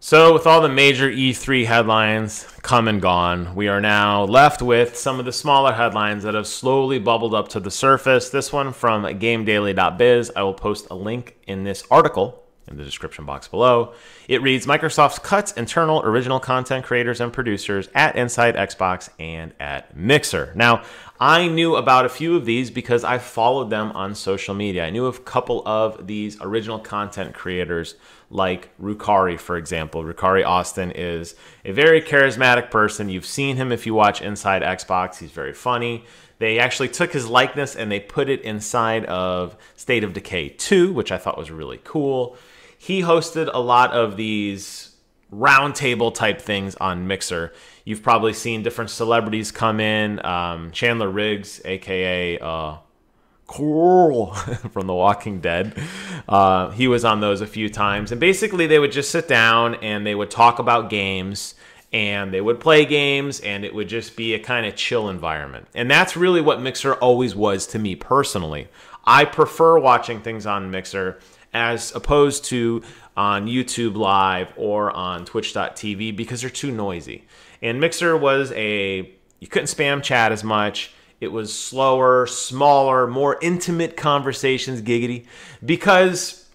So with all the major E3 headlines come and gone, we are now left with some of the smaller headlines that have slowly bubbled up to the surface. This one from GameDaily.biz. I will post a link in this article in the description box below. It reads, Microsoft cuts internal original content creators and producers at Inside Xbox and at Mixer. Now, I knew about a few of these because I followed them on social media. I knew of a couple of these original content creators like Rukari, for example. Rukari Austin is a very charismatic person. You've seen him if you watch Inside Xbox. He's very funny. They actually took his likeness and they put it inside of State of Decay 2, which I thought was really cool. He hosted a lot of these roundtable type things on Mixer. You've probably seen different celebrities come in. Chandler Riggs, a.k.a. Coral from The Walking Dead. He was on those a few times. And basically they would just sit down and they would talk about games and they would play games and it would just be a kind of chill environment. And that's really what Mixer always was to me personally. I prefer watching things on Mixer as opposed to on YouTube Live or on Twitch.tv because they're too noisy. And Mixer was you couldn't spam chat as much. It was slower, smaller, more intimate conversations, giggity, because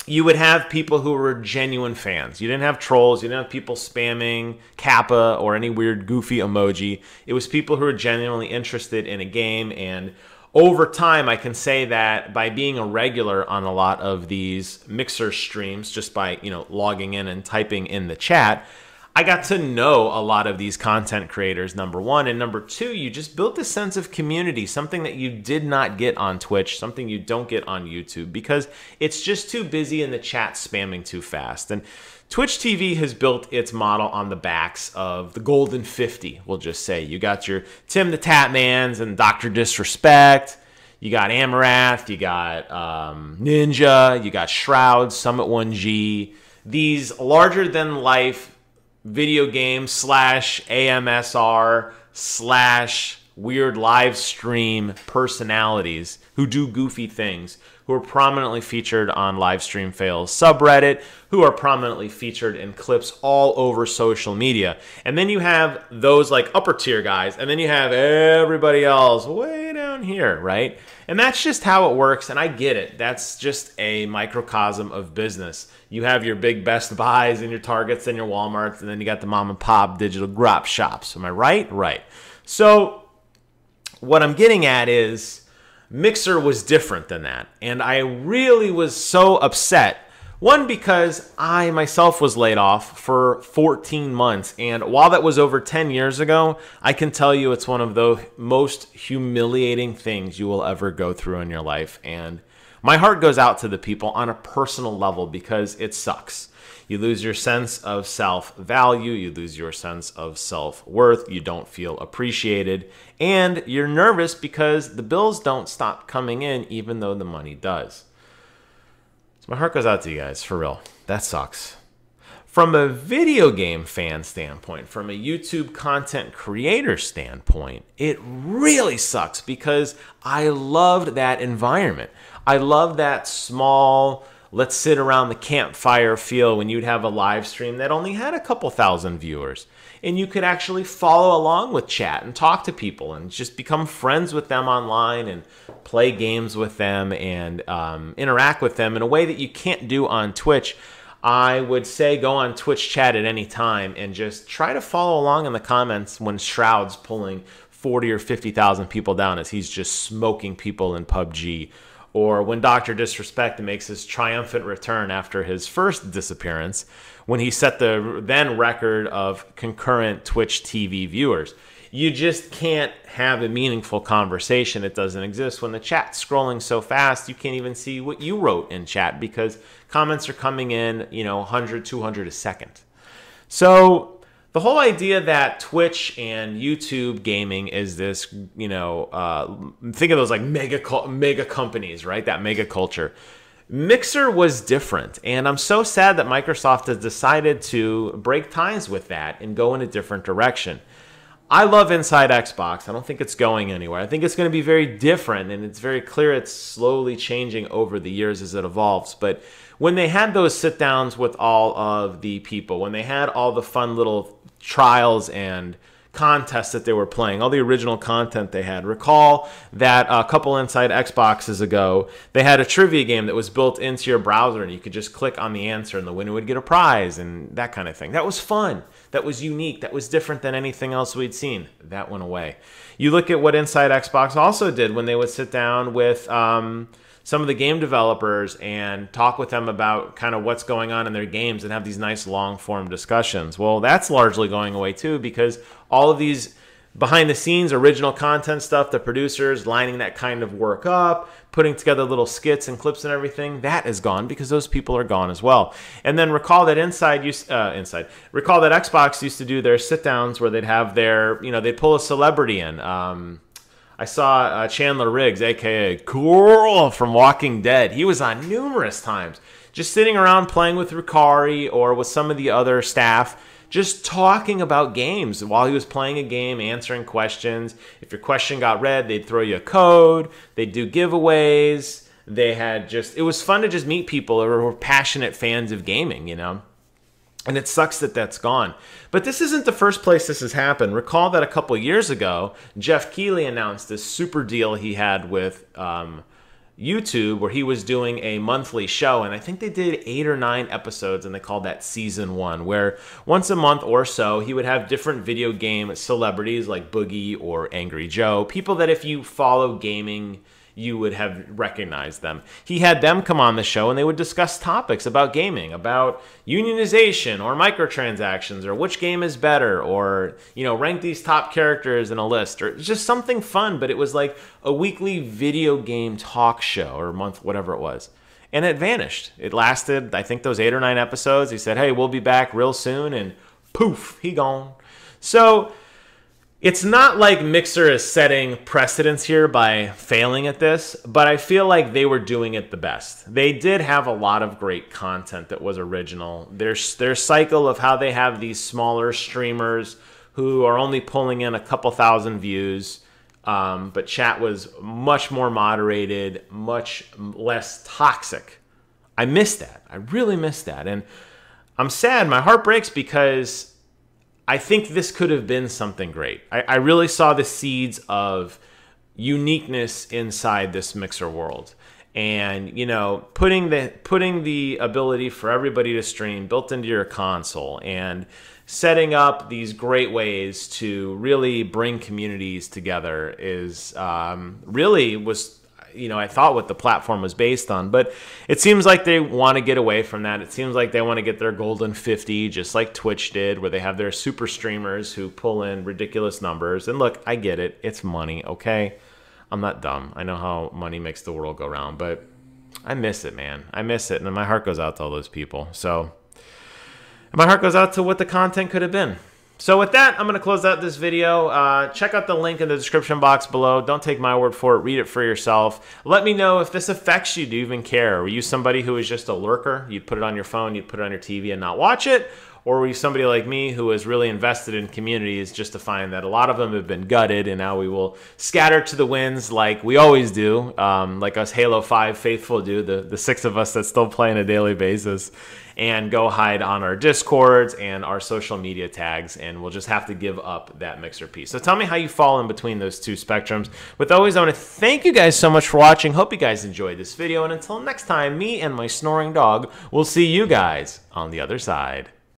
you would have people who were genuine fans. You didn't have trolls. You didn't have people spamming Kappa or any weird goofy emoji. It was people who were genuinely interested in a game. And over time, I can say that by being a regular on a lot of these Mixer streams, just by logging in and typing in the chat, I got to know a lot of these content creators, number one. And number two, you just built a sense of community, something that you did not get on Twitch, something you don't get on YouTube, because it's just too busy in the chat spamming too fast. And Twitch TV has built its model on the backs of the Golden 50, we'll just say. You got your Tim the Tatmans and Dr. Disrespect. You got Amarath. You got Ninja. You got Shroud, Summit 1G. These larger-than-life video game / AMSR / weird live stream personalities who do goofy things, who are prominently featured on Livestream Fails subreddit, who are prominently featured in clips all over social media. And then you have those like upper tier guys, and then you have everybody else way down here, right? And that's just how it works, and I get it. That's just a microcosm of business. You have your big Best Buys and your Targets and your Walmarts, and then you got the mom and pop digital grop shops. Am I right? Right. So what I'm getting at is Mixer was different than that. And I really was so upset. One, because I myself was laid off for 14 months. And while that was over 10 years ago, I can tell you it's one of the most humiliating things you will ever go through in your life. And my heart goes out to the people on a personal level because it sucks. You lose your sense of self-value, you lose your sense of self-worth, you don't feel appreciated, and you're nervous because the bills don't stop coming in even though the money does. So my heart goes out to you guys, for real. That sucks. From a video game fan standpoint, from a YouTube content creator standpoint, it really sucks because I loved that environment. I love that small, let's sit around the campfire feel when you'd have a live stream that only had a couple thousand viewers. And you could actually follow along with chat and talk to people and just become friends with them online and play games with them and interact with them in a way that you can't do on Twitch. I would say go on Twitch chat at any time and just try to follow along in the comments when Shroud's pulling 40 or 50,000 people down as he's just smoking people in PUBG. Or when Dr. Disrespect makes his triumphant return after his first disappearance, when he set the then record of concurrent Twitch TV viewers. You just can't have a meaningful conversation. It doesn't exist. When the chat's scrolling so fast, you can't even see what you wrote in chat because comments are coming in, 100, 200 a second. So the whole idea that Twitch and YouTube gaming is this, think of those like mega companies, right? That mega culture. Mixer was different, and I'm so sad that Microsoft has decided to break ties with that and go in a different direction. I love Inside Xbox. I don't think it's going anywhere. I think it's going to be very different, and it's very clear it's slowly changing over the years as it evolves. But when they had those sit-downs with all of the people, when they had all the fun little trials and contests that they were playing, all the original content they had. Recall that a couple Inside Xboxes ago, they had a trivia game that was built into your browser, and you could just click on the answer, and the winner would get a prize, and that kind of thing. That was fun. That was unique. That was different than anything else we'd seen. That went away. You look at what Inside Xbox also did when they would sit down with some of the game developers and talk with them about kind of what's going on in their games and have these nice long-form discussions. Well, that's largely going away too, because all of these behind-the-scenes original content stuff, the producers lining that kind of work up, putting together little skits and clips and everything, that is gone because those people are gone as well. And then recall that recall that Xbox used to do their sit-downs where they'd have their, they'd pull a celebrity in. I saw Chandler Riggs, a.k.a. Coral from Walking Dead. He was on numerous times, just sitting around playing with Ricari or with some of the other staff, just talking about games while he was playing a game, answering questions. If your question got read, they'd throw you a code. They'd do giveaways. It was fun to just meet people who were passionate fans of gaming, And it sucks that that's gone. But this isn't the first place this has happened. Recall that a couple years ago, Jeff Keighley announced this super deal he had with YouTube, where he was doing a monthly show. And I think they did 8 or 9 episodes, and they called that Season 1, where once a month or so, he would have different video game celebrities like Boogie or Angry Joe, people that if you follow gaming, you would have recognized them. He had them come on the show, and they would discuss topics about gaming, about unionization or microtransactions, or which game is better, or rank these top characters in a list, or just something fun. But it was like a weekly video game talk show, or month, whatever it was. And it vanished. It lasted, I think, those 8 or 9 episodes. He said, "Hey, we'll be back real soon," and poof, he gone. So it's not like Mixer is setting precedence here by failing at this, but I feel like they were doing it the best. They did have a lot of great content that was original. Their cycle of how they have these smaller streamers who are only pulling in a couple thousand views, but chat was much more moderated, much less toxic. I missed that. I really missed that. And I'm sad. My heart breaks because I think this could have been something great. I really saw the seeds of uniqueness inside this Mixer world. And, putting the ability for everybody to stream built into your console and setting up these great ways to really bring communities together is really was I thought what the platform was based on. But it seems like they want to get away from that. It seems like they want to get their golden 50, just like Twitch did, where they have their super streamers who pull in ridiculous numbers. And look, I get it. It's money, okay? I'm not dumb. I know how money makes the world go round, but I miss it, man. I miss it, and my heart goes out to all those people. So my heart goes out to what the content could have been. So with that, I'm going to close out this video. Check out the link in the description box below. Don't take my word for it. Read it for yourself. Let me know if this affects you. Do you even care? Were you somebody who was just a lurker? You'd put it on your phone, you'd put it on your TV and not watch it? Or were you somebody like me who is really invested in communities just to find that a lot of them have been gutted and now we will scatter to the winds like we always do, like us Halo 5 faithful do, the 6 of us that still play on a daily basis, and go hide on our Discords and our social media tags, and we'll just have to give up that Mixer piece. So tell me how you fall in between those two spectrums. With always, I want to thank you guys so much for watching. Hope you guys enjoyed this video, and until next time, me and my snoring dog will see you guys on the other side.